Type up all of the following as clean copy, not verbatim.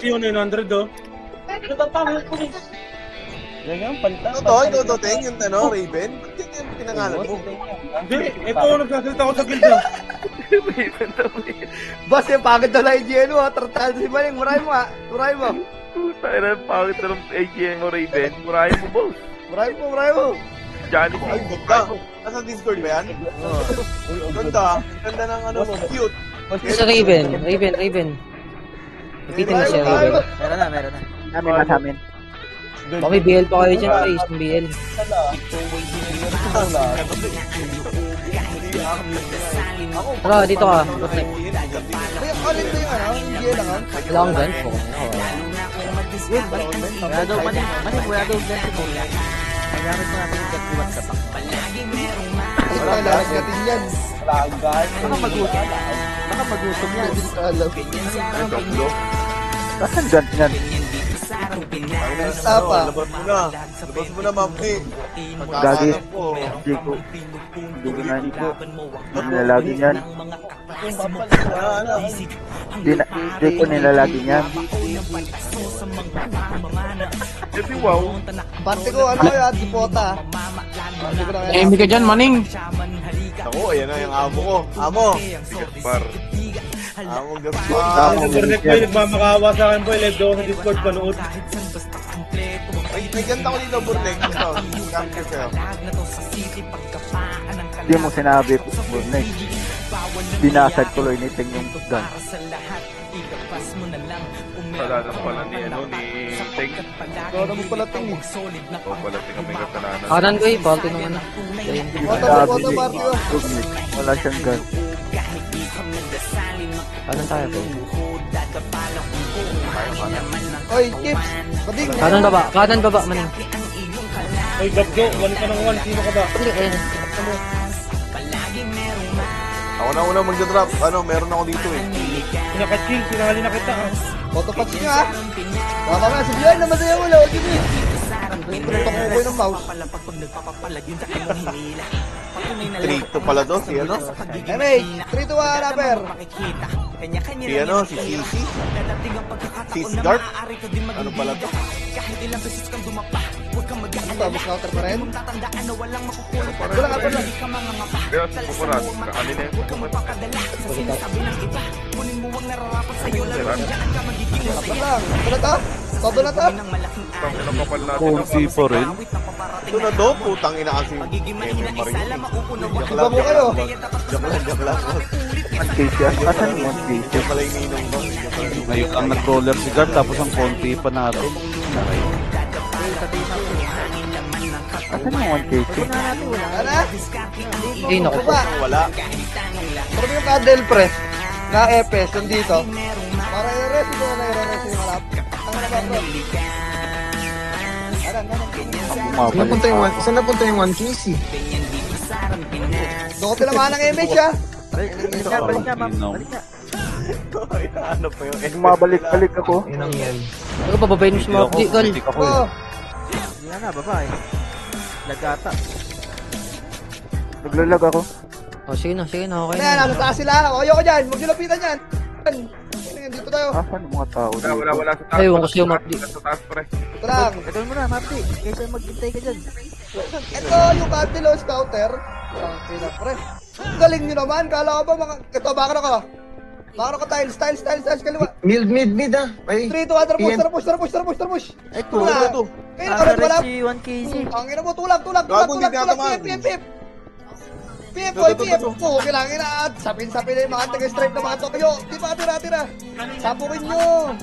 Yung 900 oh. Yan nga, palitan. Totoo, Teng, yung Raven? Ba't yun yung pinangalan mo? Hindi, ito nagsasalita ko sa gilda. Boss, yung pagod na lang yung GNO ha. Tartado si Maling. Murahin mo ha. Murahin mo. Tayo na, pangit na ng AGN mo, Raven. Murahin mo, boss. Murahin mo, murahin mo. Johnny C. Ay, ganda. Nasa Discord ba yan? Ganda. Ganda ng ano mo, cute. Sa Raven. Napitin na siya, Raven. Meron na. Namin na sa amin. Baka may BL pa kayo dyan, pre. Isang BL. Tara, dito ka. Protect. May alin ba yung ano? Yung GNO lang ha? Wala akong gun. Wala daw, wala daw ganti mo. Magamit mo natin yung gatiwat ka pa. Hindi ko lang lalagnatin yan. Baka magutom. Baka magutom yan. Hindi ko alam. Ay, doklo. Saan gan yan? Ay, Tapa. labas mo na. Labas mo na, Mampi. Gagi. Pagkakalam ko. Hindi ko. Hindi ko na ito. Nilalagin yan. Hindi ko nilalagin yan. Kasi wow. Parte ko, ano kaya? Dipota. Parte ko na kaya. Emi ka dyan, maning. Ako, ayan na yung amo ko. Amo. Par. Amo, Ito, gaspar. Bernek boy, nagmamakaawa sa akin boy. Live daw ako sa Discord, panood. May ganda ko dito, Burnek. Ito, gamit ko sa'yo. Hindi mo sinabi, Burnek. Binasag tuloy ni Ting yung gun. Kasalanan pala ni, Teng. Wala mo pala ting eh. O, pala Teng ang may kasalanan. Kanan ko eh. Balti naman na. Bota party ko. Burnek. Wala siyang gun. Kanan tayo, pre. Oy, Chips. Bading. Kanan baba, maning. Ay, Gabgo, 1 ka ng 1. Sino ka ba? Hindi, ayun. Ako na una magdadrop. Ano, meron ako dito eh. Pinaka-chill, sinangali na kita ah. Photo patch nyo ha. Baka nga, sabihan naman sa'yo wala. Huwag yun eh. Pinutok ko ng mouse. 3-2 pala to, si ano? MH, 3-2 rapper. Si ano, si Sisi. Si Scarf. Ano pala to? Tapos counter pa rin. Wala nga pala. Kaya, pupuras. Kakanina yung pupuras. Kapag lang. Ito na ta? Todo na ta? Ang kinakapal natin. Konti pa rin. Ito na to, putang ina kasi. Iba mo kayo. Joke lang. One case yan. Asan yung one case? Yung pala yung ninong mo. Ngayon ang nag-roller si Guard tapos ang konti pa natin. Asan yung one case? Ano? Ay, naku po. Baba. Wala. Pero yung kadel press na EPS nandito. Para i-res ito na i-res yung malap. Ang malap bro. Saan napunta yung one case? Doon ko tinamaan ng image ha. Balik ka, ma'am. Balik ka. Ano pa yung Mabalik-balik ako. Ako, pababayin mo si Mabdi, Gal. Oh, Yan na, babae. Lagata. Naglalag ako. Oh, sige na, okay ano yan, na. nasa taas sila. O, ayoko dyan. Huwag nyo lapitan yan. Dito tayo. Asan yung mga tao dito? Wala sa taas. Ay, ewan ko sa'yo, Mapdi. Wala sa taas, pre. Ito lang. Gagawin mo na, Mapti. Kaysa maghintay ka dyan. Ito yung Candelo Scouter. Ang sila pre. Galing nyo naman. Kala ko ba mga... Ito, bakit ka? Bakit ka tiles, kaliwa. Mid ah. Ay, 3, 2, push. Ay, Wala. tulo. Kaya nakarad wala. Si 1KZ. Ang ina mo, tulak. Gago, hindi tinatamaan. PF, boy, PF. Oo, kailangan na. Sapin-sapin na yung mga taga-stripe na mga Tokyo. Di ba, tira. Sapukin nyo.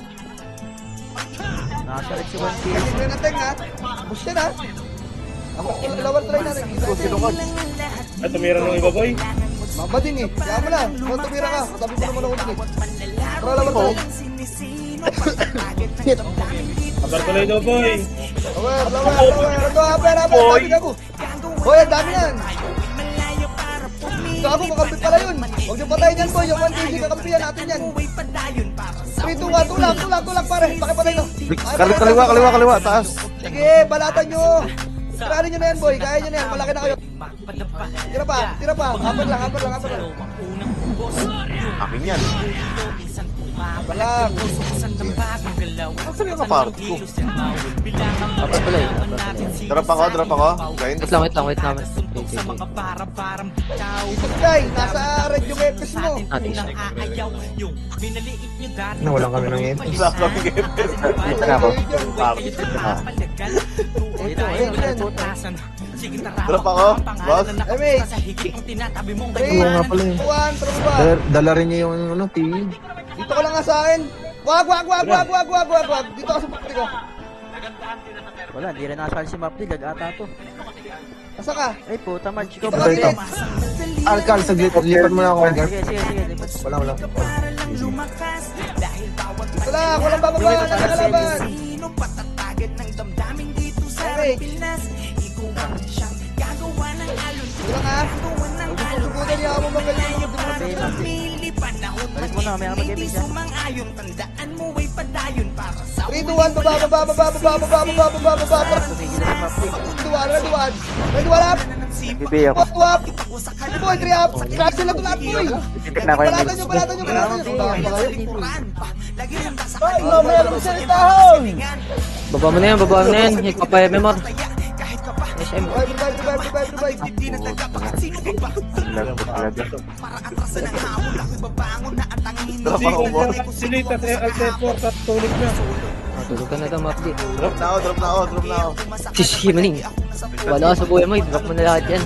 Nakasalit si 1KZ. Kasi ko na teng, ha. Push yan, ha. Ako, lawal try na rin. Sino ka? At tumira ng iba boy. Mabading eh. Kaya mo lang. Kung tumira ka, tabi ko naman ako din eh. Tara, lawal try. Kabar ko lang daw boy. Lower. Ito, haber. Dami gago. Boy, ang dami yan. Gago, kakampi pala yun. Huwag niyo patayin yan, boy. Yung 1KG, kakampihan natin yan. 3, 2, 1, tulak, pare. Pakipatay na. Kaliwa, taas. Sige, balatan nyo. Tiranin nyo na yan, boy. Kaya nyo na yan. Malaki na kayo. Tira pa. Hamper lang. Akin yan. Balang. Saan yung kapart ko? Dapat pala eh. Drop ako. Grind. Wait lang. Wait. Isip guy, nasa red yung epis mo. Natin isa. Nawalan kami ng ito. Sa kami gepes. Dito na ako. Dito, ayun. Drop ako. Boss. Eme, Oo nga pala eh. 1, trumba. Dala rin niya yung ano, TV. Dito ka lang nga sa akin. Wag. Dito ka sa pagkati ko. Wala, hindi rin nakasali si Mapdi. Lag ata to. Asa ka? Ay, puta, Marge. Ikaw Dito ba? ka, Ito. Ted. Alcal, saglit. Lipat mo na ako, Alcal. Sige. Lipat. Wala. Dito lang, walang bababa. Nakakalaban. Eme. Dito lang ha. Huwag mo sugutan niya ako magaling mo. Balik mo na, may mag-ibig siya. 3, 2, 1, baba. Tumigil na si Mapdi. Ready, up. Bibi ako. Up. Boy, 3 up. Crash na ito lahat, boy. Titik na ako yung Balatan nyo. Ay, Oh, mamaya kami sa itahon. Baba mo na yan. Hikapay, memor. SM. Revive. Lagpot talaga. Drop ako, boss. Silita sa Alteport at tulog na. Tulog ka na daw, Mapdi. Drop na ako. Shishi, maning. Wala ka sa buhay mo. I-drop mo na lahat yan.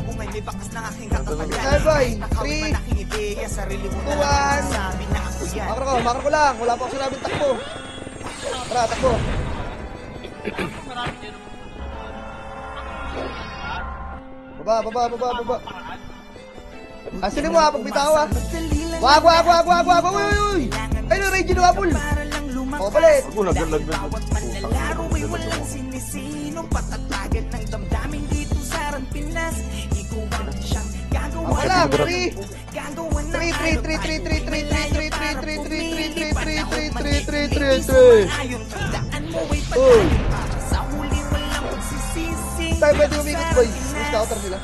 Bye. 3, 2, 1. Makro ko lang. Wala pa ako sinabing takbo. Tara, takbo. Baba. Asilin mo ha, pagbitaw ha. Wag. Uy. Ayun, Reggie na wapul. O, palit. Ako naglalag. Ako lang, 3. Uy. Tayo pwede umikot, boy. May scouter sila.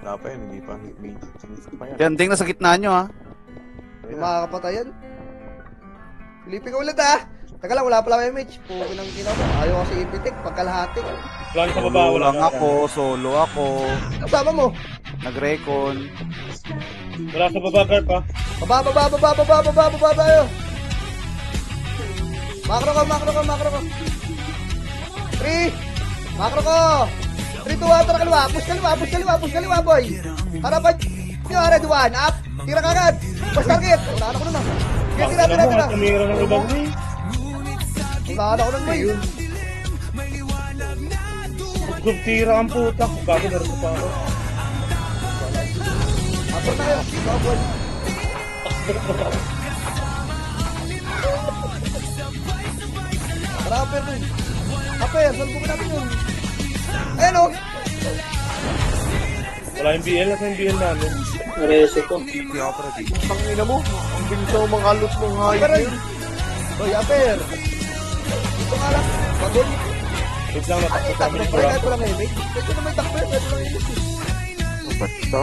Dapat yun, hindi pa. Ganding na sa gitna nyo ha. May makakapatayan. Pilipin ka ulit ha. Teka lang, wala pala may match. Pukin ang ginawa mo. Ayaw kasi ipitik, pagkalahati. Plan sa baba, Solo wala lang ako, solo ako. Kasama mo. Nag-recon. Wala sa baba, Garp ha. Baba tayo. Makro ka. 3. Makro ko. 3, 2, 1, tara kaliwa. Push kaliwa, boy. Harapan nyo, ready, 1, up. Tira ka agad. Push target. Wala na ko nun ah. Tira. Tumira ng ibang way. Wala na ko nun, boy. Group tira ang puta. Bago narin pa ako. Ator na kayo. Go, boy. Tara, Aper, boy. Aper, salbugin natin yun. Ayan o. Wala yung BL at yung BL namin. Pangina mo. Ang bilis ng mga halos mong hayop Aper, yun. boy, Aper. Ito nga lang. Bagol. Wait lang, Ay, natakot takbo kami pa. bro. Kahit walang helmet. Ito na may takbo. Kahit walang helmet. Ba't ito?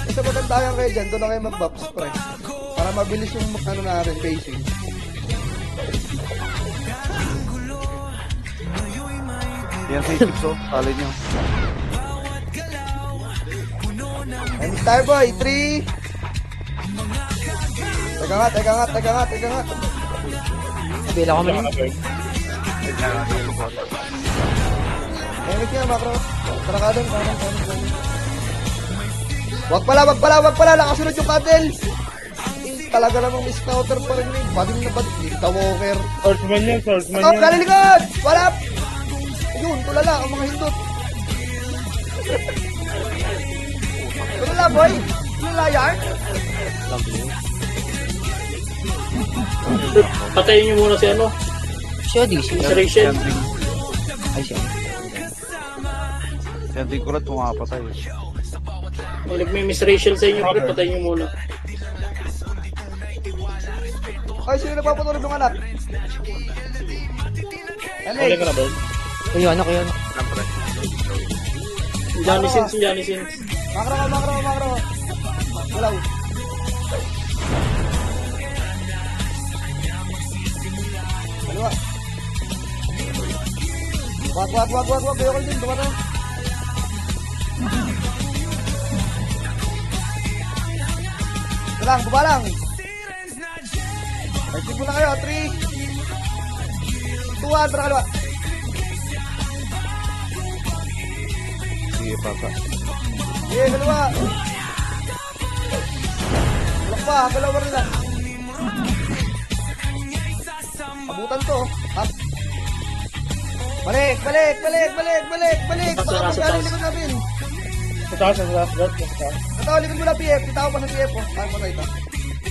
Ito magandayan kayo dyan. Doon na kayo mag-buffs, pre. Para mabilis yung ano natin, facing. Yan sa chips oh. Talo nyo. And Starboy, 3. Teka nga. Bila ko maning. Helmet niya, makro. Tara ka doon, kanan. Wag pala. Nakasunod yung cuddle. Talaga namang may scouter pa rin yun. Bading na bading. Dita Walker. Swordsman yan. Oh, kalilikod! Wala! Yun, tulala ang mga hindot. Tulala, boy! Tulala yan? Patayin niyo muna si ano. Siya, di siya. Rachel. Ay, siya. Sending ko rin pumapatay. Nagmi-miss Rachel sa inyo, pre. Patayin niyo muna. Ay, sino nagpapatulog ng anak? Ano Huli ka eh? na, Bird. Kuya, ano, kuya. Johnny Sins. Makro. Hello. Kaliwa. Wag. Ayoko din. Gawa na. Ito lang, baba lang. Fighting muna kayo. 3, 2, 1, tara kaliwa. Sige, papa. Sige, kaliwa. Tulak pa, kalawa rin lang. Abutan to. Up. Balik. Baka magaling likod namin. Sa taas, sa taas, sa taas. Natawa, likod mo na PF. Titawa pa sa PF. Tayo pa ito.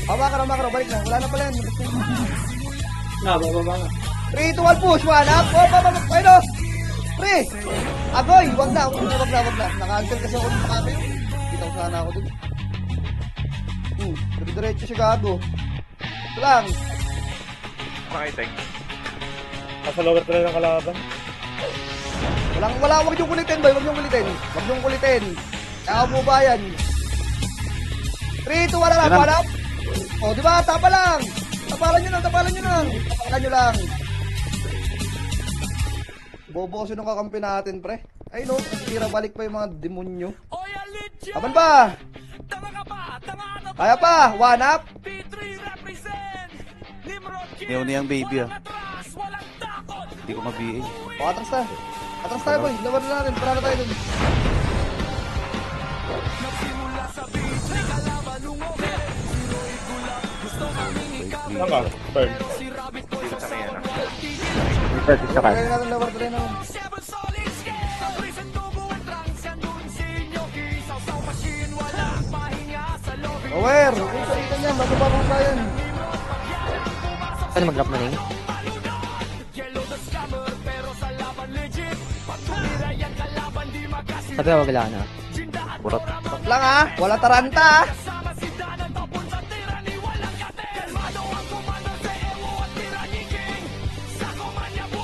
Makro. Balik na. Wala na pala yan. Bababa nga. 3, 2, 1, push. 1 up. Ayun o. 3. Agoy. Wag na. Naka-cancel kasi ako ng kakayo. Kita ko sana ako dun. Diretso siya gago. Ito lang. Okay, thanks. Nasa lower ko na ng kalaban. Wag niyong kulitin, boy. Wag niyong kulitin. Kaya mo ba yan? 3, 2, 1 lang. 1 up. O, di ba? Tapa lang. Tapalan nyo lang. Bobo kasi nung kakampi natin, pre. Ay, no. Tira balik pa yung mga demonyo. Aban pa. Kaya pa. 1 up. Ayaw niyang baby ah. Hindi ko mag-BA. O, atras na. Atras tayo, boy. Laban na natin. Para na tayo dun. Saan ka? Burn. Dito sa kanya na. Dito ka. Try natin laban. Aware. Kung sa ikan yan, bago pa kung kayan. Saan mag-drop na ning? Sabi wag na. Burat. Stop lang ha. Wala taranta ha.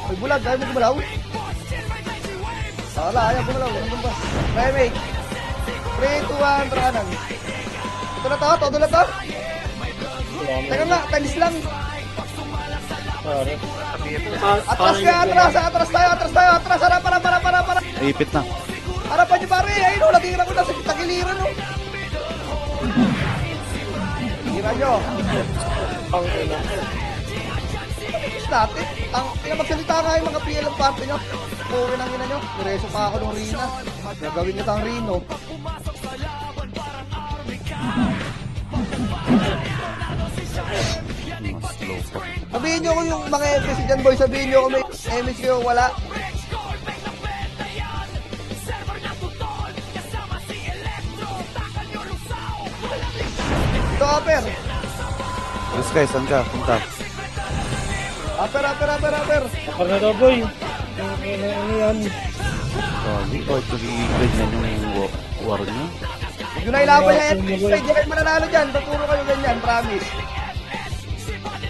Ay bulag. Ayaw mo gumalaw. Wala. Ayaw gumalaw. Nandun ba? Remake. 3, 2, 1. Taranan. Ito na to. Todo na to. Teka nga. Tanis lang. Sorry. Atras ka. Atras tayo. Para. Ipit na. Harapan niyo pare. Ayun o. Natira ko na sa tagiliran o. Tira nyo. Ang ina. Natin. Ang pinamagsalita nga yung mga PL ang parte nyo. Puwi ng ina nyo. Nireso pa ako ng Rina. Gagawin nyo tang Rino. Sabihin nyo kung yung mga FS dyan boy. Sabihin nyo kung may MS kayo wala. Ito Aper. Yes guys, saan ka? Punta. Aper. Kapag na daw, boy. Ano yan? Sorry. Oh, ito ganyan yung war niya. Huwag nyo na ilaban yung FS. Hindi kayo mananalo dyan. Tuturo kayo ganyan. Promise.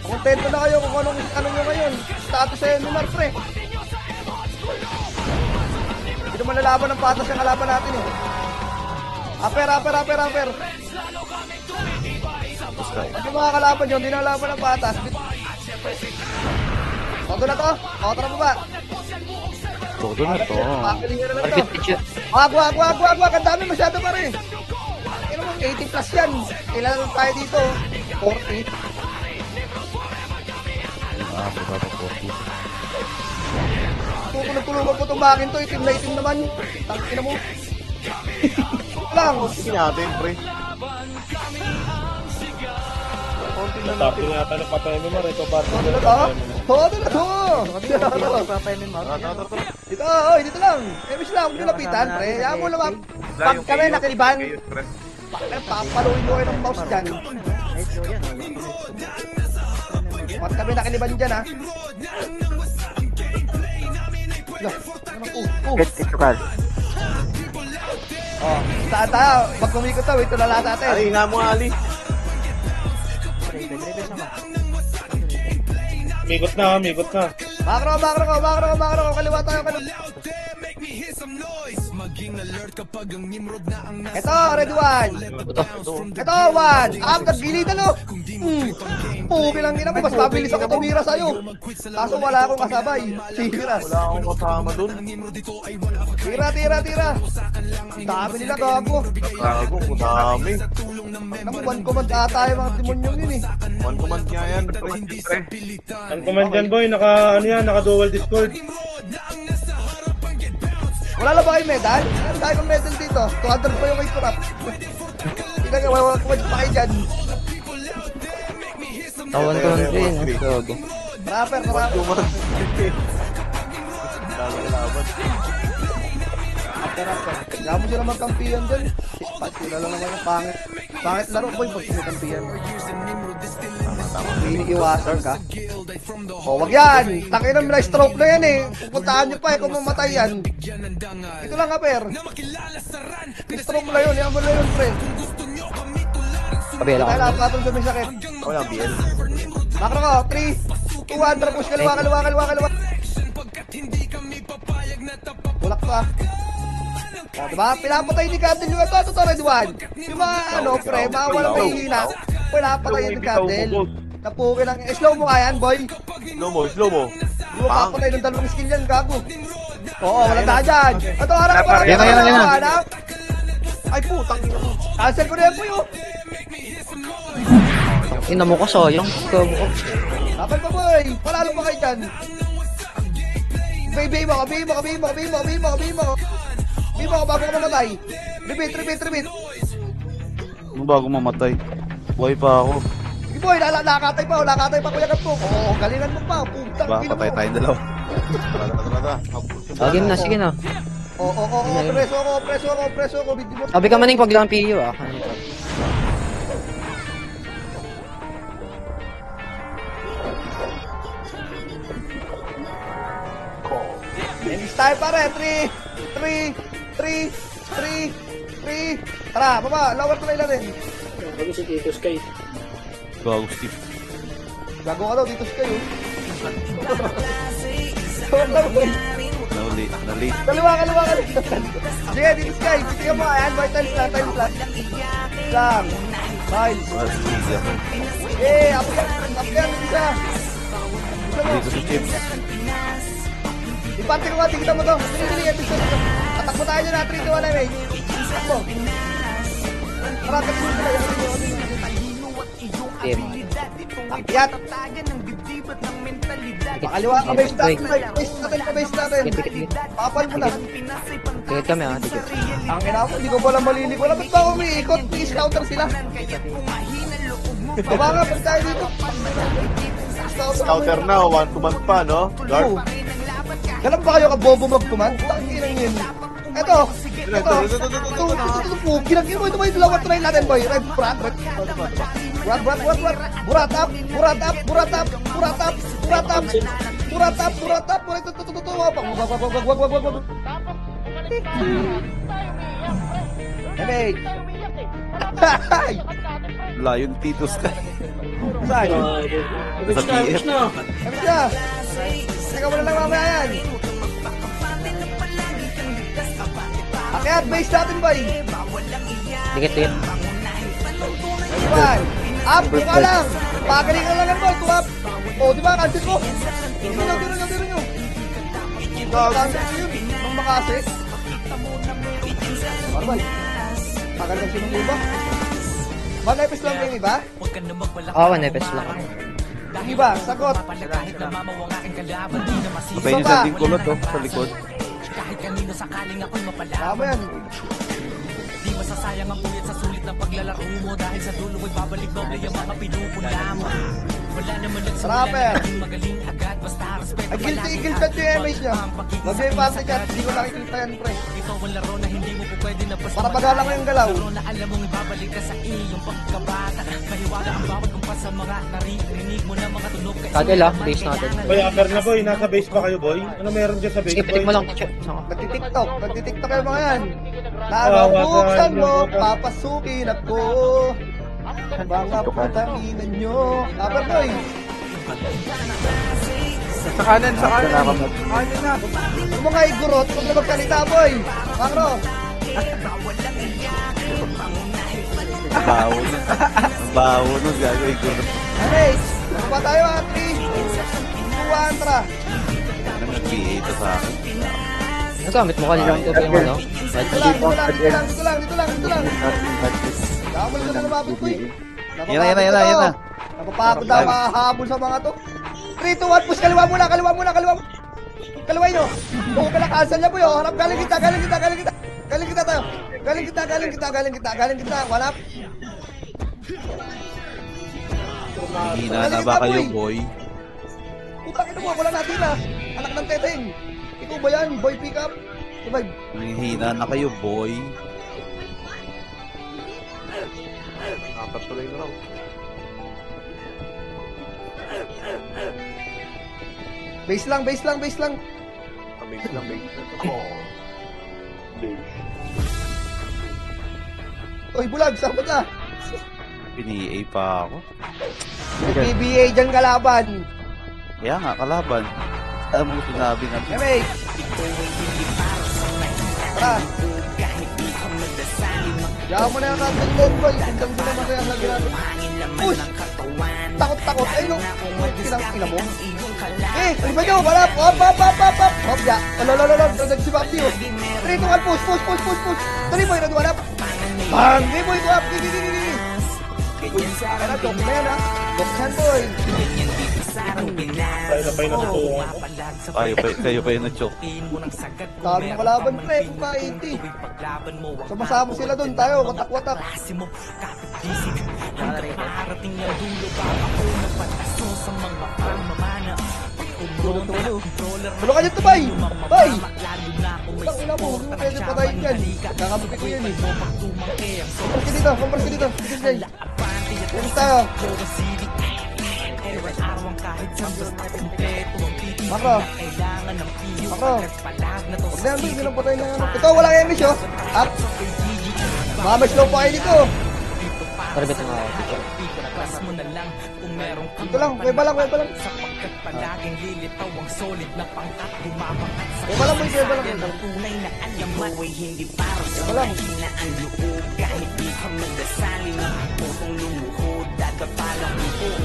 Kontento na kayo kung ano nyo ngayon. Status sa inyo, pre. Hindi naman lalaban ng patas yung kalaban natin eh. Aper. Pag yung mga kalaban nyo, hindi na lalaban ng patas. Todo na to? O, tara ba? Todo na to. Pakalingan na lang to. Wag. Ang dami masyado pa rin. Ano mo, 80 plus yan. Kailan lang tayo dito? 40. Baba po. Tulog-tulog po itong bakin to. Itim na itim naman. Tangina mo. Lang. Sige natin, pre. Tapos na yata ng patay mo, Mar. Ito parang Todo na to? Todo na to. Dito lang. Emis lang, huwag nyo lapitan, pre. Hayaan mo lang. Pag kami nakiliban, papaluin mo kayo ng mouse dyan. Pag kami nakiliban dyan, ha. Dito ka. Oh, saan tayo? Pag kumikot tayo, ito na lahat natin. Ali nga mo, Ali. Migot na. Makro. Kaliwa tayo. Ito, red one. Ito, one. Nagbilitan o. Pugi lang ina mo, mas mabilis ako tumira sa'yo. Kaso wala akong kasabay. Tira. Wala akong kasama dun. Tira. Ang dami nila gago. Gago, ang dami. Naku, one command ata yung mga demonyong yun eh. One command nga yan, pre. Ang command dyan boy, naka dual discord. Wala na ba kayo medal? Ano tayo ng medal dito? 200 pa yung kay Turap. Tingnan nga, wala command pa kayo dyan. Tawan ko lang din. Gago. Rapper. One command. Laban. Rapper. Kaya mo sila magkampiyan dyan. Sila lang naman yung pangit. Pangit laro boy pag sila kampiyan. Iniiwasan ka. O, wag yan. Takin na stroke na yan eh. Pupuntahan nyo pa eh kung mamatay yan. Ito lang per. Stroke na yun. Yan mo na yun, pre. Kabila Kaya ka. lapatong sa may sakit. Wala, BL. Makro ko. 3, 2, 1. Tara, push. Kaliwa. Tulak pa. O, diba? Pinapatay ni Candle yung ito. Ito, red one. Yung mga pre, mga walang mahihina. Pinapatay ni Candle. Napukin lang. Slow mo kaya yan, boy. Slow mo. Hindi mo papatay ng dalawang skill yan, gago. Oo, walang daan dyan. Ito, harap ko. Yan. Ay, putang ina mo. Cancel ko na yan po yun. Ina mo ko sayang. Gago ko. Dapat pa, boy. Palalo pa kayo dyan. Baby mo. Baby mo bago ka mamatay. Repeat. Nung bago mamatay. Buhay pa ako. Sige, boy. Lakatay pa, kuya Gapto. Oo, galingan mo pa. Putang Ba, ina mo. patay tayong dalawa. Tara. Game na, sige na. Oo, preso ako. Video mo. Sabi ka maning pag lang PU ah. Next time pare. 3. Tara, baba. Lower to natin. Gago, Steve. Gago ka daw, dito sa kayo. Nali. Kaliwa. Sige, dito sa kayo. Titigyan mo, ayan. By times lang. Lang. Miles. Easy ako. Up yan. Isa. Dito si Chips. Iparte ko nga, tignan mo to. Dili, episode ito. Atakbo tayo na, 3, 2, 1, eh. Takbo. Tara, kapit sila. Game. Akyat. Pakaliwa ka, base natin. Papal mo na. Tikit kami ah. Tikit. Ang ina mo, hindi ko pala malilig. Wala ba't ba ako umiikot? Please counter sila. Baba nga, pag tayo dito. Scouter na, 1 command pa, no? Guard. Galang ba kayo kabobo mag-command? Takinang yun. Eto. Ginagin mo ito ba yung dalawa try natin, boy? Red, Burat up. Damage. Lion Titus ka. Saan? Sa PF. Damage na. Teka mo na lang mamaya yan. Akyat, base natin, boy. Tikit. Diba? Up, buka lang. Pagaling ka lang yan, boy. Up. O, diba? Cancel ko. Tiro nyo. Cancel ko yun. Nang makasi. Barbal. Tagal lang sinong iba. 1 episode lang yung iba? Ah, 1 FPS lang. Yung iba, sagot. Patay niyo sa ating kulot, oh, sa likod. Tama yan. Rapper. Ay, guilty yung image niya. Huwag yung ipasa chat. Hindi ko nakikita yan, pre. Para magalang yung galaw. Kagel ah, base natin. Boy, upper na boy. Nasa base pa kayo boy. Ano meron dyan sa base Sige, boy? pitik mo lang. Teacher. Nagtitiktok kayo mga yan. Nakabuksan mo, papasukin ako. Mga putahinan nyo. Rapper boy. Sa kanan, sa kanan. Salamat. Kanan na. Yung mga igurot, huwag na magsalita, boy. Makro. Bawo nun. Ang bawo nun, gagawin ko. Okay, ano ba tayo, 3, 2, 1, tara. Ano nag-PA ito sa akin? Nagamit mo kanina yung yung ano? Dito lang. Damo lang na lumabot, boy. Yan na. Napapagod na makahabol sa mga to. 3, 2, 1, push, kaliwa muna. Kaliwa nyo. Oo, kalakasan niya, boy. Oh. Harap, galing kita tayo. Galing kita. Walap. Hihina na ba kayo, boy? Putang ina mo, wala natin na. Anak ng teteng. Ikaw ba yan? Boy pick up? Survive. Hihina na kayo, boy. Apat tuloy na raw. Base lang. Base lang. Oy, bulag, sabot na. Pini-A pa ako. PBA dyan kalaban. Kaya nga, kalaban. Alam mo sinabi nga. MH. Tara. Diyan mo na yung kapitid, boy. Hanggang doon naman kaya sa ginagawa. Push! Takot. Ay, no. Kinang mo. Ano ba nyo? Wala. Hop, ya. Lolo. Nag-sibap niyo. 3, 2, 1, push. Tuloy mo, nag-wala. Bang! Di, boy, go up. Di. Ano, dok na yan, ha? Dok yan, boy. Tayo na natutuwa ko. Kayo pa yung na-choke. Dami ng kalaban, pre. Kung pa 80. Sama-sama sila doon. Tayo, watak-watak. Tulungan nyo ito, bay! Bay! Ang ina mo, huwag mo pwede patayin yan. Kakabuti ko yun, eh. Kumpars ka dito. Sige, Jay. Yan tayo. Makro. Huwag na yan, bay. Hindi lang patayin na yan. Ito, walang emis, oh. Up. Mga may slow pa kayo dito. Parabit na ako. Dito lang, weba lang. Weba lang, boy, weba lang.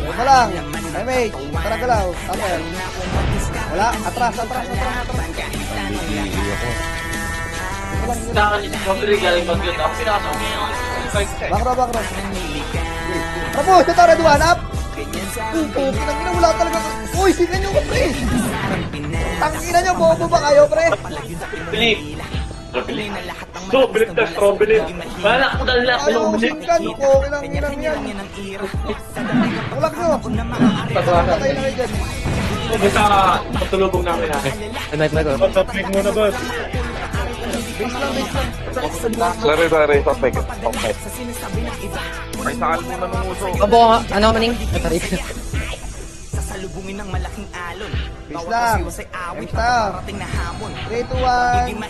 Weba lang. Ay, mate. Tara galaw. Tapos. Wala. Atras. Bakro. Tapos, ito, Reduan, up. Pinang ina, wala talaga. Uy, sinan nyo ko, pre. Tangina nyo, bobo ba kayo, pre? Bilip. So, bilip na strawberry. Balak ko dahil ako Ayaw, ng bilip. singkan ko. Inang yan. Ulak nyo. Patay na kayo dyan. Basta patulubog namin ha. May ko. Tapik muna, boss. Base lang. Sorry, topic. Okay. May saan muna nung uso. Abo nga, ano maning? Tarik. Base lang. Basta. 3, 2, 1.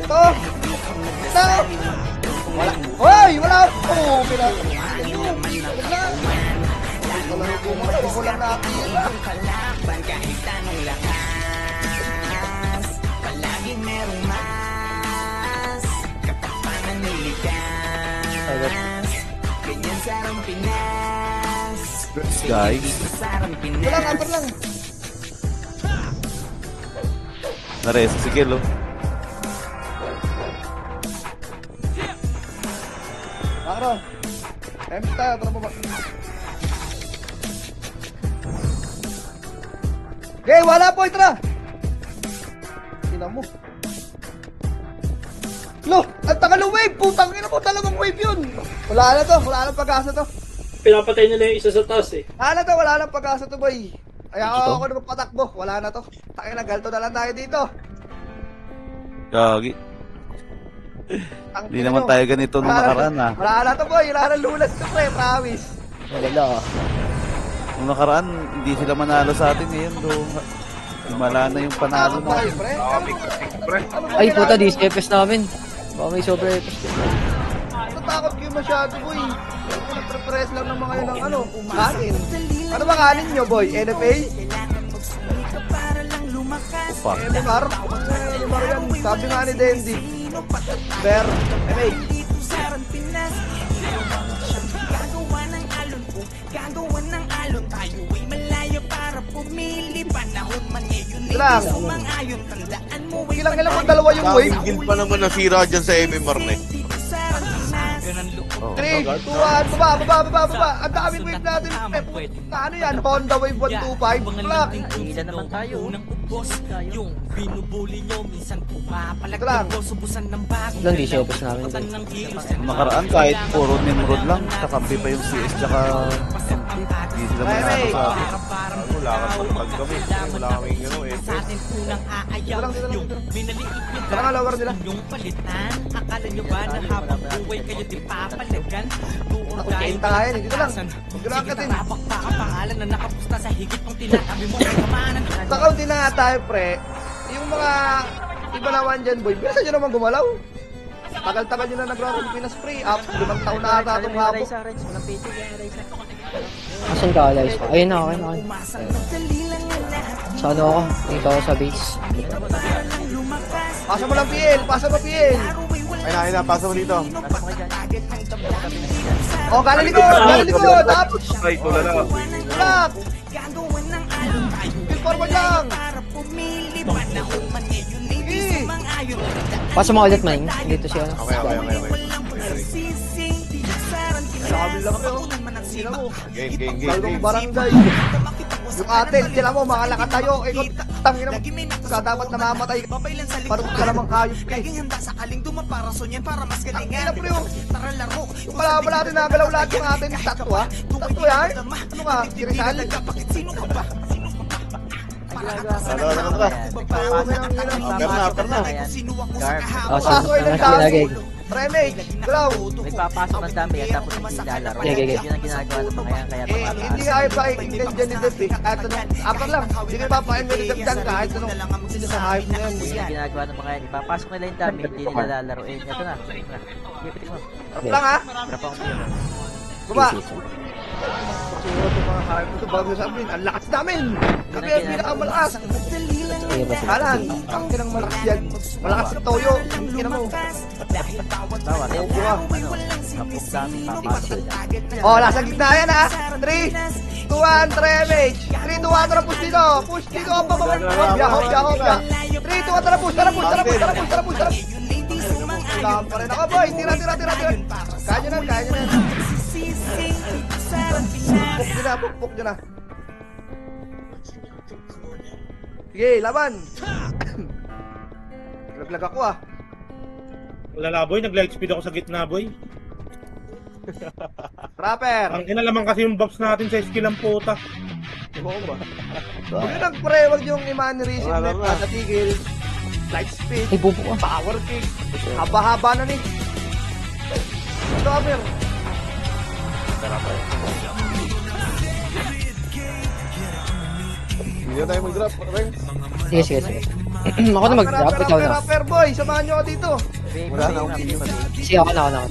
Ito. Wala. Hoy, wala. Oh, pinag. Wala. Wala lang natin. Guys, Wala, number lang. nares si Kilo. Makro. Empty tayo, tara po ba? Okay, wala po, tara! Tingnan mo. Lo, ang tagal ng wave! Putang ina mo, talagang wave yun! Wala na pag-asa to. Pinapatay nila yung isa sa taas eh. Wala na pag-asa to, boy. Kaya ako naman patakbo, wala na to. Takin na, galto na lang tayo dito. Gagi. Hindi naman tayo ganito nung nakaraan ha. Wala na to, boy. Wala na lulas to, pre, promise. Wala. Nung nakaraan, hindi sila manalo sa atin ngayon do. Himala na yung panalo Ano ba, natin. pre? Ano ba Ay, puta, kailangan? di CFS namin. Baka may sobra FS. Ano natatakot kayo masyado, boy. Pinagprepress lang ng mga yun ng ano, kanin. Ano ba kanin nyo, boy? NFA? Fuck. NMR? NMR yan. Sabi nga ni Dendy. Bear, NFA. Ito lang. Ilang dalawa yung wave. Tingil pa naman nasira dyan sa MMR na eh. 3, 2, 1, baba. Ang daming wave natin. Ano yan? Honda Wave 125. Black. Ilan naman tayo. Ito lang. Doon, di siya ubos namin. Nakaraan kahit puro Nimrod lang, kakampi pa yung CS tsaka MP. Hindi sila manalo sa atin. Wala ka pagpag kami. Wala kami ano eh. Ito lang, dito lang. Saka nga lower nila. Ako, kainta nga yan. Dito lang. Dito lang katin. Sa kaunti na nga tayo, pre. Yung mga iba naman dyan, boy. Bilisan nyo naman gumalaw. Tagal-tagal nyo na nagra-Pilipinas, pre. 5 taon na ata itong hapon. Raisa, Renz. Walang PT yan, Raisa. Asan ka, Alice? Ayun na, okay. Sa ano ako? Dito ako sa base. Pasa mo lang, PL. Pasa mo, PL. Ayun na, pasa mo dito. Oh, galing likod. Tapos, Ay, tulala. black. Bill forward lang. Sige. Pasa mo ulit, man. Dito siya. Okay. Sabi lang ako. Sila mo. Game. Bagong barangay. Yung atin, sila mo, mga lakatayo. Ikot, tangin mo. Sa dapat namamatay. Parang ka namang kayos, pre. Tangina, pre. Yung pala natin nagalaw lahat yung atin. Tatlo, ha? Tatlo, yan? Ano ka? Si Rizal? Upper na. Oh, Pasok sige. ilang Lagay. Remake, galaw. Nagpapasok ng dami yan tapos hindi lalaro. Okay. Yun ang ginagawa ng mga yan. Kaya Hindi nga ay pakinggan dyan ni Dep eh. Kahit anong, upper lang. Hindi nga papakinggan ni Dep dyan kahit anong sa hype na yan. Yun ang ginagawa ng mga yan. Ipapasok nila yung dami, hindi nila lalaro. Eh, ito na. Ipitik mo. Upper lang, ha? Drop ako sa'yo. Baba. Siguro ito mga hype ito bago sabihin. Ang lakas namin. Kami ang pinakamalakas. Kalan, ang kinang malakas yan. Malakas sa toyo. Ang kinang mo. Bawat. Oo ka. Kapag dami, papasok yan. Oh, nasa gitna yan, ha? 3, 2, 1, remake. 3, 2, 1, tara push dito. Push dito. Hopya. 3, 2, 1, tara push. Tara push. Kailangan pa rin ako, boy. Tira. Kaya nyo na. Pukpok nyo na. Sige, laban. Laglag ako, ah. Wala boy, nag-light speed ako sa gitna boy. Rapper. Ang inalaman kasi yung buffs natin sa skill ang puta. Oo ba? Huwag nyo nagpre, huwag yung i-mannerism net na natigil. Light speed. Ay, bubo ka. Power kick. Haba-haba na ni. Ito, Rapper. Hindi na tayo mag-drop. Sige. Ako na mag-drop, ikaw na. Rapper boy, samahan nyo ako dito. Wala na akong pili. Sige, ako na.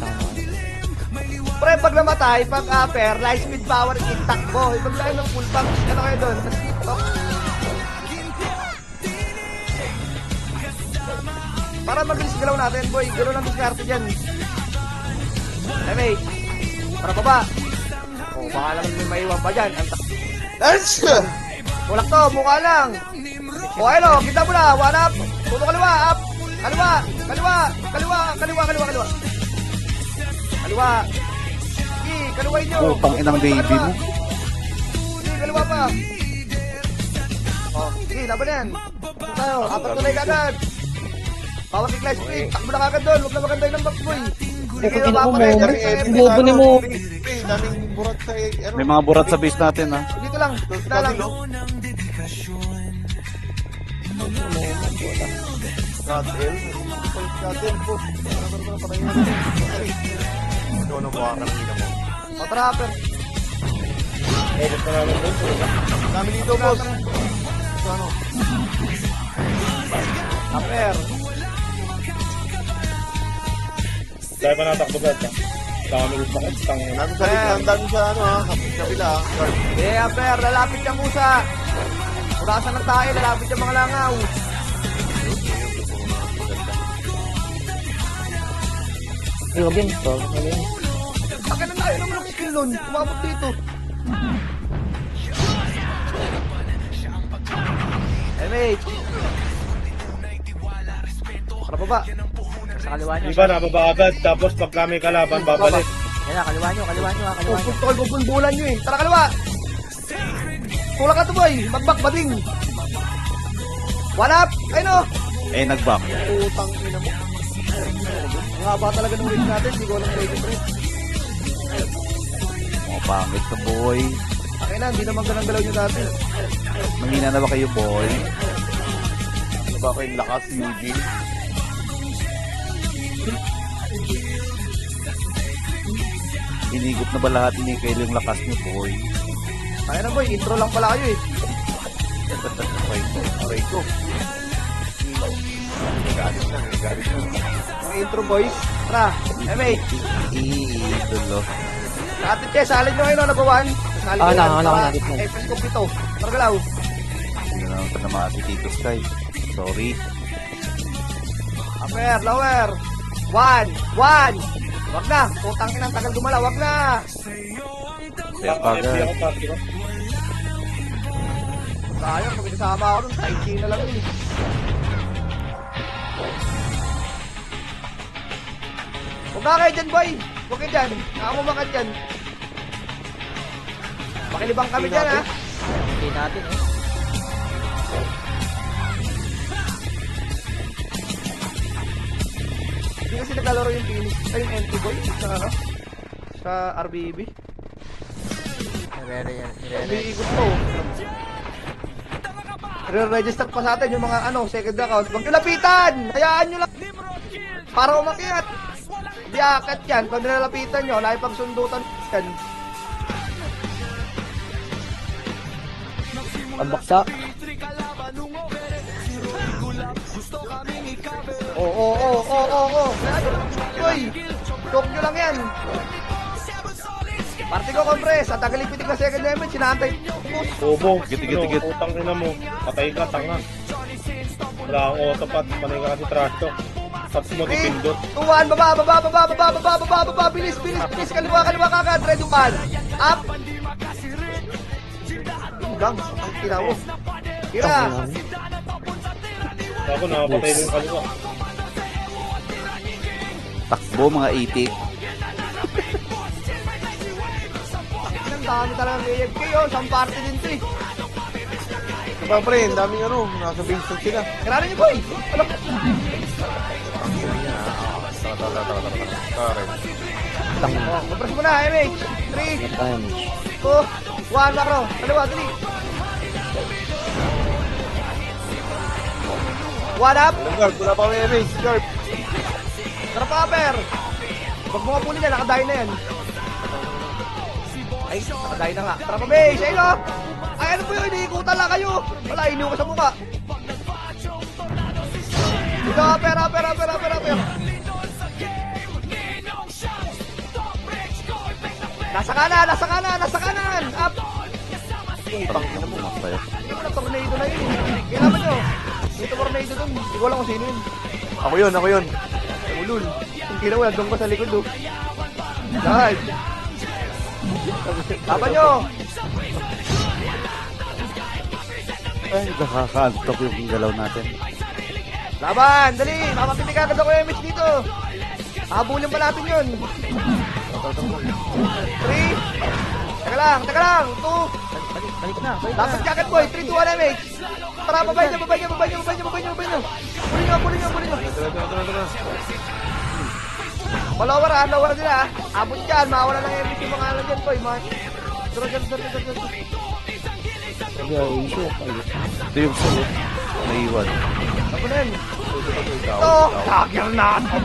Pre, pag namatay, pag upper, light speed power kick, takbo. Ibag tayo ng full pump. Ano kayo doon? Para mabilis galaw natin, boy. Galaw ng diskarte dyan. Remake. Para baba. O, baka lang may maiwan pa dyan. Tulak to, mukha lang. O, ayun o, kita mo na. One up. Tuto kaliwa, up. Kaliwa. Sige, kaliwain nyo. Putang inang baby mo. Sige, kaliwa pa. O, sige, laban na yan. Tayo, apat tunay kagad. Power kick light speed. Takbo na kagad doon. Huwag na maganda ng back, boy. Hindi kayo mapapakay. Bobo ni mo. Daming burat sa May mga burat sa base natin, ha. Dito lang. Dito lang. Ano mo ang kanina mo? O, trapper. Dami dito, boss. Trapper. Dahil pa natakbo ka. Dami rin bakit. Nasa sa likod, dami sa ano ha, kabila. Guard. Yeah, Per, lalapit yung kusa. Kurasan ng tayo, lalapit yung mga langaw. Ay, wag yun. Wag yun. Baka na tayo naman ang skill nun. Umabot dito. MH. Para baba. Sa kaliwa nyo. Diba, nababa agad. Tapos pagka may kalaban, babalik. Yan na, kaliwa nyo, kaliwa nyo, kaliwa nyo. Pupultol, bubulbulan nyo eh. Tara kaliwa. Tulak ka to boy. Magbak bading. One up. Ay no. Eh, nag-back. Utang ina mo. Ang haba talaga ng race natin. Hindi ko alam race rate. Mga pangit na boy. Akin na, hindi naman ganang galaw nyo dati. Mahina na ba kayo, boy? Ano ba kayong lakas, Eugene? Inigot na ba lahat ni Kyle yung lakas niyo, boy? Ayan na boy, intro lang pala kayo eh. Aray ko. Galit na. Mga intro boys. Tara, MH. Idolo. Ate Che, salin nyo ngayon, number 1. Salin Ah, nyo yan, wala, para wala. Efes Compito. Tara galaw. Hindi na naman na mga Tito Sky. Sorry. Upper, lower. 1. Wag na. Putang ina, tagal gumala. Wag na. Kaya FB kagad. ako, party ko. Sayang, pag kasama ako nun, kahit sino lang yun. Huwag na kayo dyan, boy. Huwag kayo dyan. Nakamumakan dyan. Pakilibang kami dyan, ha. Hindi natin eh. Hindi kasi naglalaro yung Phoenix. Ay, yung NT boy. Sa ano? Sa RBB. Umiikot to. Re-register pa sa atin yung mga ano, second account. Huwag nyo lapitan! Hayaan nyo lang. Para umakyat. Hindi akat yan. Pag nilalapitan nyo, nakipagsundutan yan. Ang baksa. Oo. Uy! Choke nyo lang yan. Party ko, kompres. At tagal ipitig na second damage. Sinantay. Bobo. Tigit. Utang ina mo. Patay ka, tanga. Wala akong autopat. Panay ka kasi trash talk. Tapos mo 3, tipindot. 2, 1, baba. Bilis. Kaliwa kagad. Ready, 1. Up. Gang, ang tinawo. Tira. Ako, nakapatay din yung kaliwa. Takbo, mga itik. Ang dami talagang AFK yun. Isang party din to eh. Diba pre, ang daming ano, nasa basement sila. Kailangan niyo boy. Alam. Oh, compres mo na, MH. 3, Damage. 2, 1, macro. Kaliwa, dali. 1 up. Guard, wala pa kami MH, guard. Tara pa, Per. Huwag mo nga puli na, nakadayo na yan. Ay, nakadayo na nga. Tara pa, base. Ayun o. Ay, ano po yun? Iniikutan lang kayo. Wala, iniw ka sa mukha. Dito, Per. Nasa kanan. Up. Utang ina mo, masaya. Hindi mo na tornado na yun. Kailangan nyo. Dito tornado dun. Hindi ko alam kung sino yun. Ako yun. Ulul. Kung ginawa, doon ko sa likod do. Dahil. Laban nyo. Ay, nakakantok yung galaw natin. Laban. Dali. Mamapitig agad ako yung image dito. Habulin pa natin yun. 3. Teka lang. 2. Balik na. Dapat kagad boy. 3, 2, 1 image. Tara, babay nyo. Pulin nyo. Lower nila. Abot yan. Mawala ng image yung mga alam dyan boy. Tara. Ito yung sulit. Naiwan. Ako na yun. Ito. Dagger na. Ito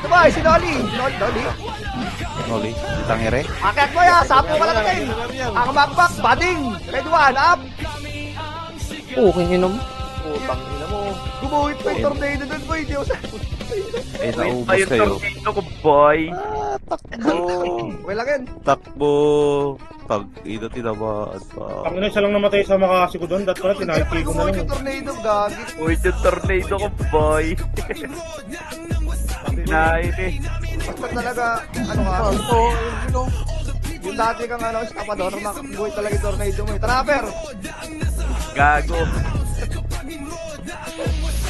boy. Si Nolly. Noli, si Tangere. Akit mo ya. Sapo ka lang din. Ang magbak. Bading. Red 1. Up. Okay nyo naman. Utang ina mo. Gumuhit pa yung tornado dun, boy. Di ako sa... Eh, naubos kayo. Okay lang yan. Takbo. Pag ito tinamaan pa. Ang ina siya lang namatay sa makasi ko doon. Dahil pala tinahiki ko na Gumuhit lang. yung tornado, gagi. Uy, yung tornado ko, boy. Dinahin eh. Basta talaga, ano ka? Yung dati kang ano, estapador, makabuhay talaga yung tornado mo. Trapper! Gago.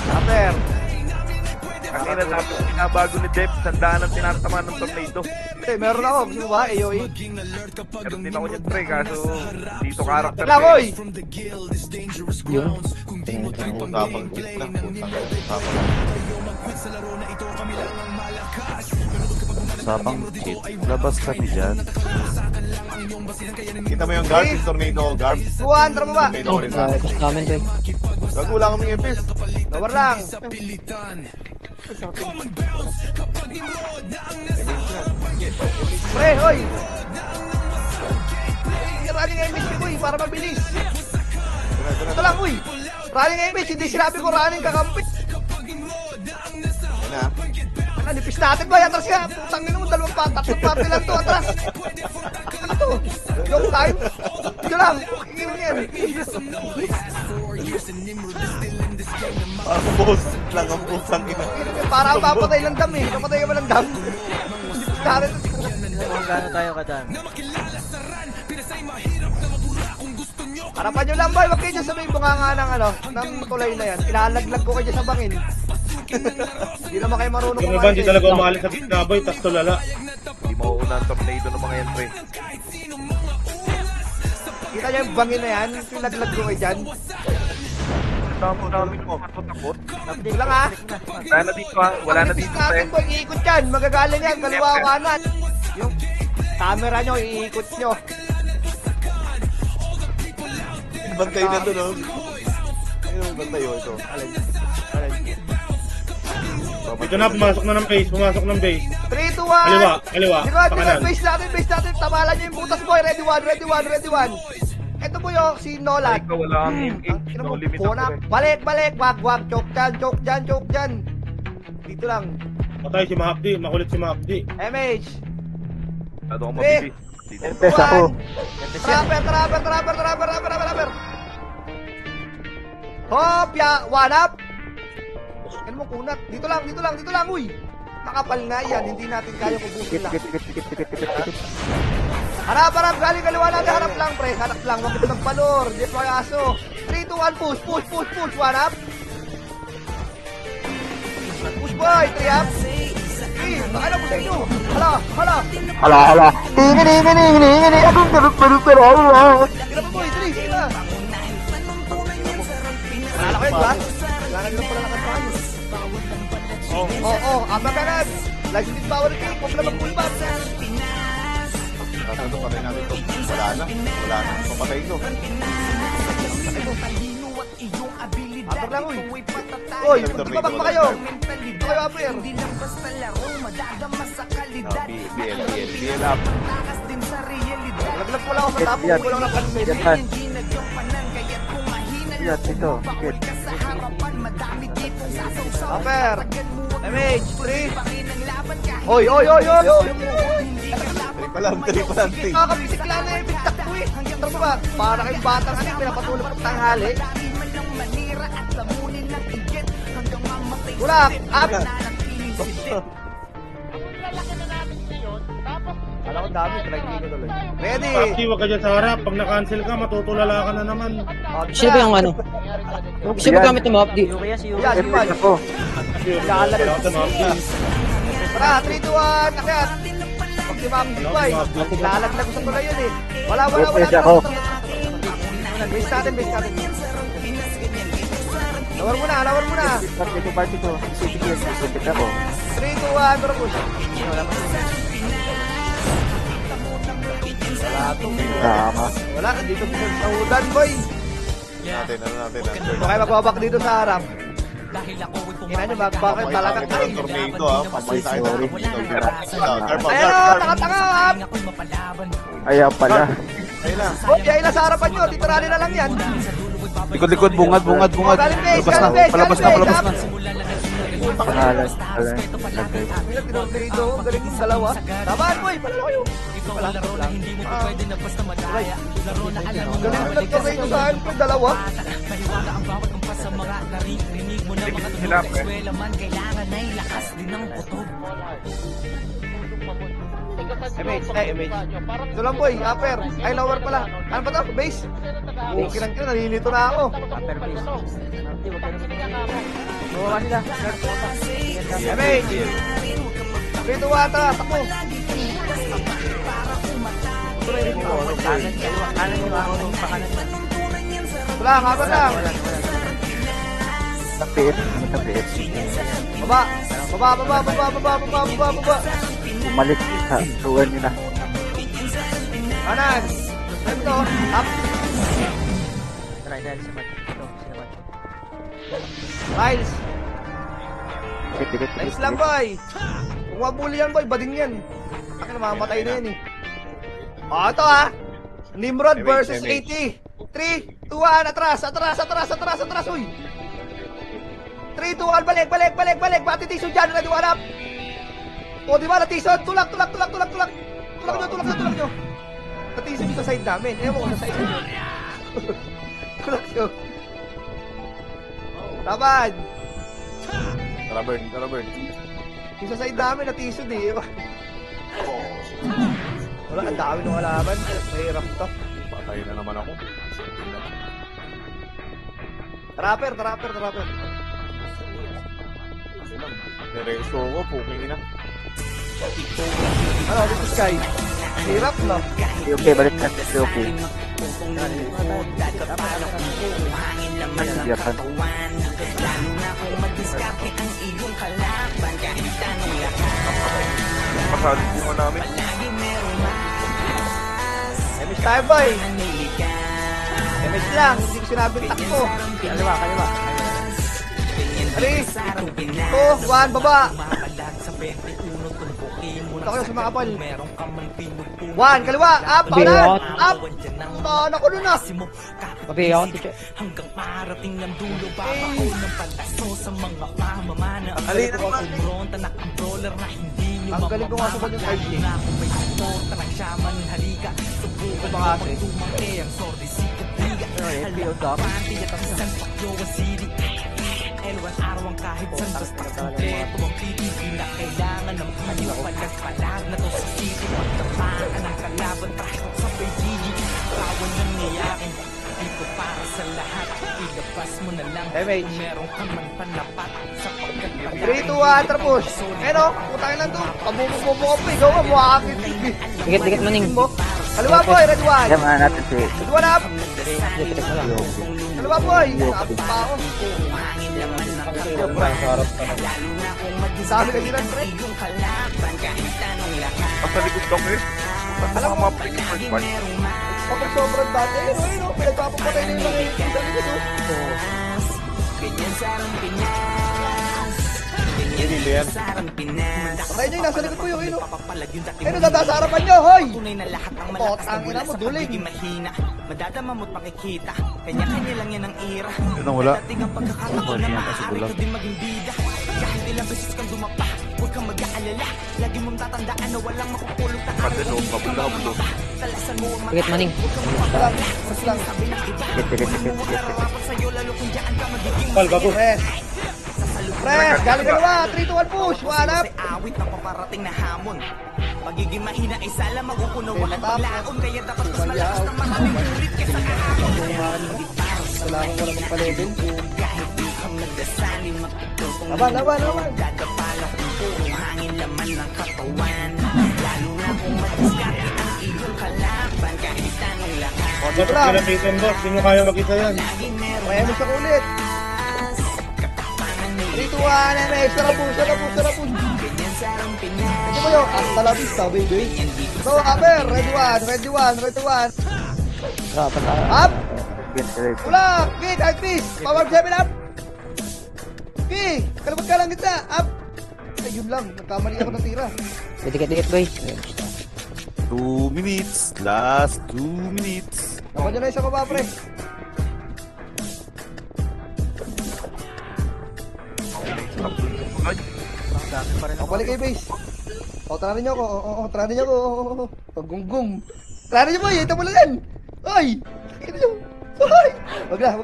Trapper! Kanina tapos pinabago ni Jeff, sandaan ang tinatama ng tornado. Eh, meron ako. Gusto mo ba? AOE? Meron din ako niyan, pre, kaso dito karakter. Wala, boy! Yun. Tapang git na. Tapang. Usapang kit. Labas kami dyan. Kita mo yung guard, yung tornado guard. Tuwan, tara mo ba? Tornado ko rin na. Gusto namin to eh. Gago, wala kaming epis. Lower lang. Pre, hoy! Running image ko, uy, para mabilis. Ito lang, uy. Running image, hindi sinabi ko running kakampi. Yan na. Ano, nipis natin ba? Atras ka. Putang ina mo, dalawang tatlong parte lang to, atras. Ano to? Joke time? Ito lang. Kikiro yan. Parang boss lang ang putang ina. Para ang papatay ng dam eh. Papatay ka ba ng dam? Nipis natin. Kung gaano tayo kadami. Harapan nyo lang, boy. Huwag kayo dyan sa may bunganga ng ano, ng tulay na yan. Ilalaglag ko kayo dyan sa bangin. Hindi naman kayo marunong Yung iba, hindi talaga umalis sa gitna, boy. Tas tulala. Hindi mauuna ang tornado ng mga yan, pre. Kita nyo yung bangin na yan, pinaglag ko kayo dyan. Tamo namin mo, takot. Hindi lang ha. Wala na dito, ha? Wala na dito, pre. Natin po, iikot yan. Magagaling yan, kaliwa kanan. Yung camera nyo, iikot nyo. Bantay na to, no? Ayun ang bantay yun ito. Dito na, pumasok na ng base. Pumasok ng base. 3, 2, 1. Kaliwa, kaliwa. Likod, Pakanan. base natin. Tabalan nyo yung butas, boy. Ready 1. Ito po yung si Nolan. Ikaw, wala kang aim. No limit ako, Puna. pre. Balik. Wag. Choke dyan. Dito lang. Patay si Mahapdi. Makulit si Mahapdi. MH. Masyado akong mabilis. Test ako. Trapper. Hop, ya, one up. Ano mo kunat? Dito lang, uy. Makapal na yan, hindi natin kaya kubusin lang. Tikit. Harap, galing kaliwa natin, harap lang, pre. Harap lang, wag ito magpalor. Di pa kaso. 3, 2, 1, push. One up. Push, boy. 3 up. Baka na po sa inyo. Hala. Tingin. Akong garot. Tira mo, boy. 3, sige na. Wala ko yun, ba? Wala na lang pala nakataan. Abaganan. Lightning power kick. Huwag na mag-pull back. Ano pa rin natin ito? Wala na. Papatay ito. Abag lang, uy. Uy, magbabak pa kayo. Kayo, Aper. BL up. Laglag ko lang ako sa tapo. Ko lang napansin. Japan. Yan, dito. Tikit. Aper. MH, 3. Oy. Three pa lang. Nakakabisikla na yung bigtak ko eh. Ano ba? Para kayong batang ano, pinapatulog ng tanghali. Tulak! Up! Alam ko dami, try ko tuloy. Ready! Mahapdi, wag ka dyan sa harap. Pag na-cancel ka, matutulala ka na naman. Sino ba yung ano? Sino ba gamit ng map? Di. Yuya si Yuya. Yan, Test yan. ako. Kailangan sa Mahapdi. Tara, 3, 2, 1, akyat! Pag si Ma'am Dibay, lalaglag ko sa tulay yun eh. Wala. Test ako. Base natin. Lawar muna. Party ko. Tikit. Tikit ako. 3, 2, 1, pero push. Tama. Wala, dito sa udan, boy. Natin. Okay, magbabak dito sa harap. Ina nyo, magbakit talaga. Pakita ng tornado, ha? Papay tayo ng tornado. Ayan o, tanga-tanga. Ayaw pala. Ayun na. Boy, ayun na sa harapan nyo. Titirali na lang yan. Likod, bungad. Galing base, Palabas na, galing base, palabas na, galing palabas na. base. Pangalan. Ang tinong dito, ang galing yung dalawa. Tamaan boy, palalo kayo. Galing mo nagtornado sa akin po, dalawa. Ito lang boy, upper. Ay, lower pala. Ano ba to? Base? Okay lang yun, nalinito na ako. Upper base. Bawa sila. Damage! Pito wata, takbo. Kanan yung ako ng pakanan. Wala, kaban lang. Tapiit. Baba. Baba. Umalik sa tuwan nila. Kanan. Ito, up. Try dahil sa mat. Ito, sila mat. Miles. Dikit. Nice lang boy. Kung mabuli yan boy, bading yan. Akin namamatay na yan eh. Ito Nimrod versus 80. 3, 2, 1, atras, uy. 3, 2, 1, balik. Bati tiso dyan, ready, one up. O, di ba, natison? Tulak nyo. Natison nyo sa side namin. Ewan ko sa side nyo. Tulak nyo. Taban. Tara burn. Yung sa side namin, natison eh. Wala, ang dami nung alaman. Mahirap to. Patay na naman ako. Trapper. Diretso ko, puking ina. Ano, dito Sky? Hirap no? Okay, balik natin. Okay. Nasigapan. Masalit mo namin. Damage tayo boy! Damage lang, hindi ko sinabing takbo. Kaliwa. 3, 2, 1, baba! Punta kayo sa mga kapal. 1, kaliwa! Up! Paulan! Up! Taan ako nun ah! Papi ako, teacher. Alin naman! Ang galing ko nga sa kanyang 5G. Ito ba kasi? Damage. 3, 2, 1, tapos. Pero, putangin lang to. Pabubo ko pa, ikaw ka, buhakit. Dikit maning. Kaliwa boy, red one. Yaman natin si Red one up. Dikit mo lang. Kaliwa boy. Nakapit pa ako. Sabi kasi ng pre. Pasalikod ka mo Alam mo, kapag sobrang dati, pinagpapapatay na yung mga ikisan nito. Hindi yan. Patay nyo yung nasa likod ko yung ino. Ano dada sa harapan nyo, hoy! Potang ina mo, duling. Madadama mo't makikita. Kanya-kanya lang yan ang ira. Yun ang wala. Dating ang pagkakataon na maaari ko din maging bida. Kahit ilang beses kang dumapa, huwag kang mag-aalala. Lagi mong tatandaan na walang makukulong na araw. Mabula. Talasan mo ang Dikit maning. Mas lang. dikit. sa'yo, lalo kung dyan ka magiging Pal, bago. Press. Press, galing dalawa. 3, 2, 1, push. One up. awit ng paparating na hamon. Pagiging mahina ay sala magukunawa ang paglaon. Kaya dapat mas malakas na maraming ulit kaysa kahapon. Kailangan ko naman pa-level. Kahit di ka magdasali, makitutong Laban. dadapala kung puro hangin laman ng katawan. Lalo na kung madiskarte ang iyong kalaban. Kahit anong lakas, Ba't pinapitan boss? Hindi nyo kaya mag-isa yan. May ano siya ulit. 3, 2, 1, MS. Sarap po. ganyan sa ang Pinas. Ito ba yun? Hasta la vista, baby. So, upper. Ready one. Up. Tulak. Kick, high piece. Power 7 up. Kick. Kalabot ka lang gitna. Up. Ayun lang. Nagkamali ako ng tira. Dikit boy. 2 minutes. Last 2 minutes. Naman nyo na isa ko ba, pre? Dami pa rin O, balik kayo base. O, taranin nyo ako. O, taranin nyo ako. O, gunggong. Taranin nyo boy, ito mo lang yan. Oy! Ito nyo. Oy! Wag na.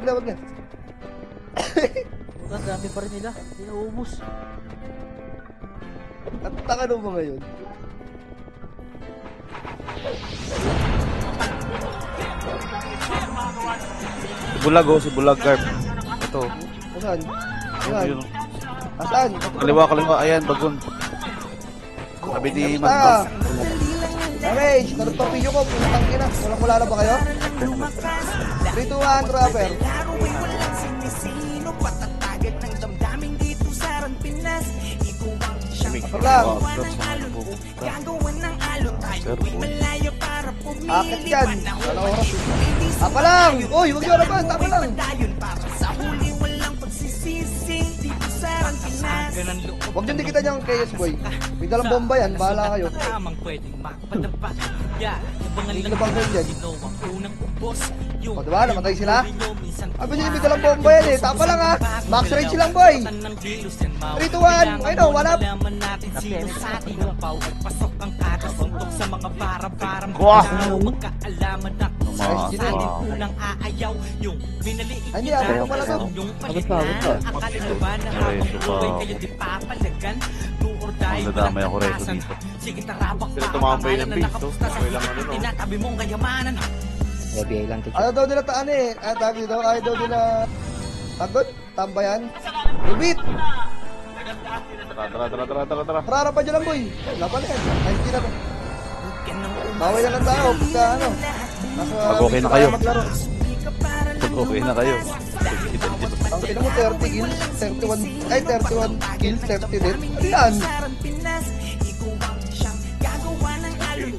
Ang dami pa rin nila. Hindi nauubos. Nataka nung mga yun. Si Bulag oh, si Bulag Garp. Ito. Asan? Yun. Asan? Kaliwa, ayan, bagon. Sabi ni Basta. Manbang. Damage, narutopilyo ko. Putang ina. Walang-wala na ba kayo? 3, 2, 1, trapper. Trapper lang. Akit yan. Wala oras. Tapa lang. Uy, huwag nyo naman. Tapa lang. Huwag nyo dikitan yung KS boy. May dalang bomba yan. Bahala kayo. Hindi na bang ganyan dyan? O diba? Namatay sila? Sabi nyo may dalang bomba yan eh. Tapa lang ha. Max range lang boy. 3, 2, 1. Ayun o, one up. Wah! Nice, Gino. Ay, hindi. Abot pa pala to. Abot pa. Ang nadamay ako reto dito. Pero tumambay ng base, no? Okay lang ano, no? OBA lang to. Ayaw daw nila taan eh. Ayaw daw nila... Tagod? Tambayan? Ulbit! Tara. Hararapan nyo lang boy. Laban na yan. 90 na to. Bawal na lang tao. Pagka ano. Pag okay na kayo. Maglaro. Pag okay na kayo. Ang pina mo 30 kills, 31, ay 31 kills, 30 death. Ano yan?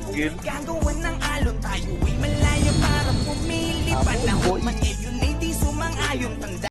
Skill. Boy.